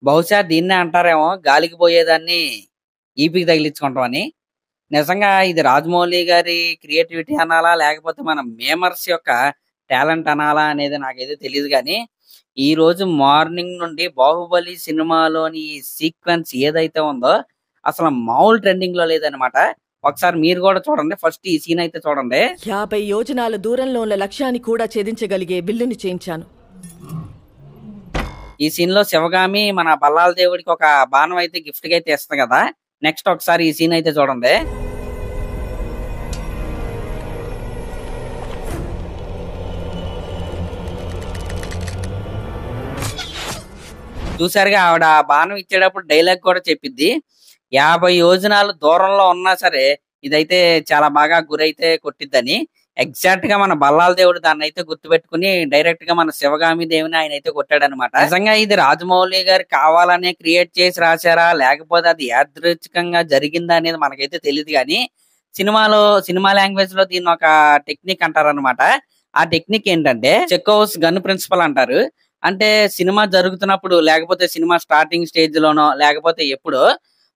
బహుశా దీన్నే అంటారేమో గాలికి పోయేదాన్ని ఈపికి తగిలించుకుంటాం అని. నిజంగా ఇది రాజమౌళి గారి క్రియేటివిటీ అనాలా? లేకపోతే మన మేమర్స్ యొక్క టాలెంట్ అనాలా? అనేది నాకైతే తెలీదు గానీ, ఈరోజు మార్నింగ్ నుండి 'బాహుబలి' సినిమాలోని ఈ సీక్వెన్స్ ఏదైతే ఉందో అసలు మామూలు ట్రెండింగ్‌లో లేదనమాట. ఒకసారి మీరు గూడా చూడండి. ఫస్ట్ ఈ సీన్ అయితే చూడండి. 50 యోజనాల దూరంలో ఉన్న లక్ష్యాన్ని కూడా ఛేదించగలిగే బిల్లుని చేయించాను. ఈ సీన్‌లో శివగామి మన బల్లాల దేవుడికి ఒక బాణం అయితే గిఫ్ట్‌గా అయితే ఇస్తది కదా! నెక్స్ట్ ఒకసారి ఈ సీన్ అయితే చూడండి. చూసారుగా ఆవిడ ఆ బాణం ఇచ్చేటప్పుడు డైలాగ్ కూడా చెప్పిద్ది. 50 యోజనాలు దూరంలో ఉన్నా సరే ఇదైతే చాలా బాగా గురైతే కొట్టిద్దని. ఎగ్జాక్ట్ గా మన బల్లాల దేవుడు దాన్ని అయితే గుర్తుపెట్టుకుని డైరెక్ట్ గా మన శివగామి దేవుని ఆయన అయితే కొట్టాడనమాట. నిజంగా ఇది రాజమౌళి గారు కావాలనే క్రియేట్ చేసి రాశారా? లేకపోతే అది యాదృచ్ఛికంగా జరిగిందా అనేది మనకైతే తెలియదు కానీ సినిమా లాంగ్వేజ్ లో దీన్ని ఒక టెక్నిక్ అంటారనమాట. ఆ టెక్నిక్ ఏంటంటే చెకోవ్స్ గన్ ప్రిన్సిపల్ అంటారు. అంటే సినిమా జరుగుతున్నప్పుడు లేకపోతే సినిమా స్టార్టింగ్ స్టేజ్ లోనో లేకపోతే ఎప్పుడో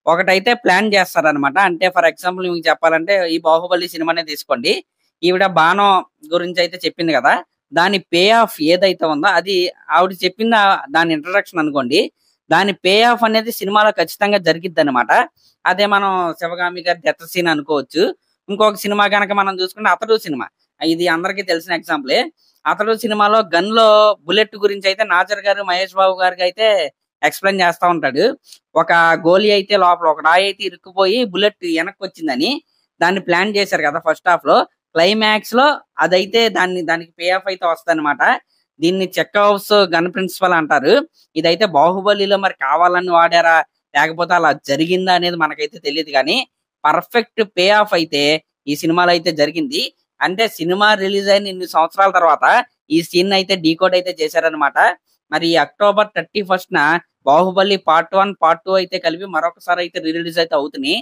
ఒకటైతే ప్లాన్ చేస్తారనమాట. అంటే ఫర్ ఎగ్జాంపుల్ మీకు చెప్పాలంటే ఈ 'బాహుబలి' సినిమానే తీసుకోండి. ఈవిడ బాణం గురించి అయితే చెప్పింది కదా! దాని పే ఆఫ్ ఏదైతే ఉందో అది ఆవిడ చెప్పింది దాని ఇంట్రడక్షన్ అనుకోండి. దాని పే ఆఫ్ అనేది సినిమాలో ఖచ్చితంగా జరిగిద్దనమాట. అదే మనం 'శివగామి' గారి డెత్ సీన్ అనుకోవచ్చు. ఇంకొక సినిమా గనక మనం చూసుకుంటే 'అతడు' సినిమా. ఇది అందరికీ తెలిసిన ఎగ్జాంపులే. 'అతడు' సినిమాలో గన్‌లో బుల్లెట్ గురించి అయితే నాజర్ గారు, మహేష్ బాబు గారికి అయితే ఎక్స్‌ప్లెయిన్ చేస్తా ఉంటాడు. ఒక గోలీ అయితే లోపల ఒక రాయి అయితే ఇరుక్కుపోయి బుల్లెట్ వెనక్కొచ్చిందని దాన్ని ప్లాన్ చేశారు కదా ఫస్ట్ హాఫ్ లో. క్లైమాక్స్ లో అదైతే దానికి పే ఆఫ్ అయితే వస్తదనమాట. దీన్ని చెకోవ్స్ గన్ ప్రిన్సిపల్ అంటారు. ఇదైతే 'బాహుబలిలో' మరి కావాలని వాడారా? లేకపోతే అలా జరిగిందా అనేది మనకైతే తెలియదు కానీ పర్ఫెక్ట్ పే ఆఫ్ అయితే ఈ సినిమాలో అయితే జరిగింది. అంటే సినిమా రిలీజ్ అయిన ఇన్ని సంవత్సరాల తర్వాత ఈ సీన్ అయితే డీకోడ్ అయితే చేశారనమాట. మరి అక్టోబర్ 31న 'బాహుబలి పార్ట్ 1, పార్ట్ 2' అయితే కలిపి మరొకసారి అయితే రిలీజ్ అయితే అవుతున్నాయి.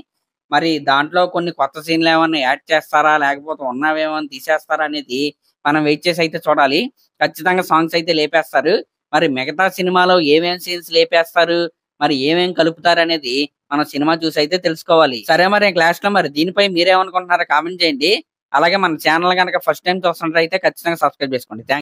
మరి దాంట్లో కొన్ని కొత్త సీన్లు ఏమన్నా యాడ్ చేస్తారా? లేకపోతే ఉన్నవేమన్నా తీసేస్తారా? అనేది మనం వెయిట్ చేసి అయితే చూడాలి. ఖచ్చితంగా సాంగ్స్ అయితే లేపేస్తారు. మరి మిగతా సినిమాలో ఏమేం సీన్స్ లేపేస్తారు? మరి ఏమేం కలుపుతారు అనేది మనం సినిమా చూసి అయితే తెలుసుకోవాలి. సరే మరి లాస్ట్ లో మరి దీనిపై మీరేమనుకుంటున్నారో కామెంట్ చేయండి. అలాగే మన ఛానల్ గనక ఫస్ట్ టైం చూస్తున్నట్లయితే ఖచ్చితంగా సబ్స్క్రైబ్ చేసుకోండి.